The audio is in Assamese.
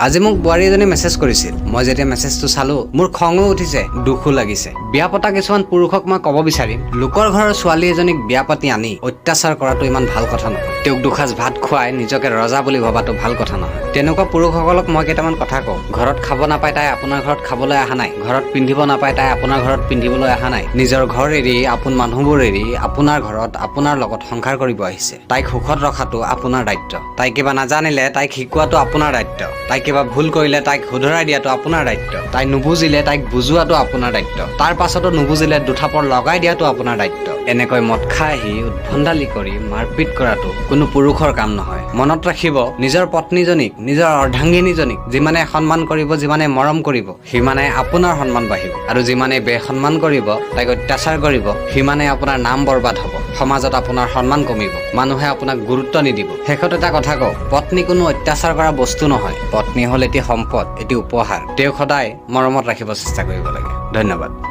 আজি মোক বোৱাৰী এজনী মেছেজ কৰিছিল। মই যেতিয়া মেছেজটো চালো মোৰ খঙো উঠিছে, দুখো লাগিছে। বিয়া পতা কিছুমান পুৰুষক মই ক'ব বিচাৰিম, লোকৰ ঘৰৰ ছোৱালী এজনীক বিয়া পাতি আনি অত্যাচাৰ কৰাটো ইমান ভাল কথা নহয়। তেওঁক দুসাঁজ ভাত খুৱাই নিজকে ৰজা বুলি ভবাটো ভাল কথা নহয়। তেনেকুৱা পুৰুষসকলক মই কেইটামান কথা কওঁ। ঘৰত খাব নাপায় তাই আপোনাৰ ঘৰত খাবলৈ অহা নাই, ঘৰত পিন্ধিব নাপায় তাই আপোনাৰ ঘৰত পিন্ধিবলৈ অহা নাই। নিজৰ ঘৰ এৰি, আপোন মানুহবোৰ এৰি আপোনাৰ ঘৰত আপোনাৰ লগত সংসাৰ কৰিব আহিছে। তাইক সুখত ৰখাটো আপোনাৰ দায়িত্ব। তাই কিবা নাজানিলে তাইক শিকোৱাটো আপোনাৰ দায়িত্ব। তাই কিবা ভুল কৰিলে তাইক শুধৰাই দিয়াটো আপোনাৰ দায়িত্ব। তাই নুবুজিলে তাইক বুজোৱাটো আপোনাৰ দায়িত্ব। তাৰ পাছতো নুবুজিলে দুথাপৰ লগাই দিয়াটো আপোনাৰ দায়িত্ব। এনেকৈ মদ খাই আহি উদ্ভণ্ডালি কৰি মাৰপিট কৰাটো কোনো পুৰুষৰ কাম নহয়। মনত ৰাখিব, নিজৰ পত্নীজনীক, নিজৰ অৰ্ধাংগিনীজনীক যিমানে সন্মান কৰিব, যিমানে মৰম কৰিব, সিমানে আপোনাৰ সন্মান বাঢ়িব। আৰু যিমানে বেসন্মান কৰিব, তাইক অত্যাচাৰ কৰিব, সিমানে আপোনাৰ নাম বৰবাদ হ'ব। সমাজত আপোনাৰ সন্মান কমিব, মানুহে আপোনাক গুৰুত্ব নিদিব। শেষত এটা কথা কওঁ, পত্নী কোনো অত্যাচাৰ কৰা বস্তু নহয়। পত্নী হ'ল এটি সম্পদ, এটি উপহাৰ। তেওঁক সদায় মৰমত ৰাখিব চেষ্টা কৰিব লাগে। ধন্যবাদ।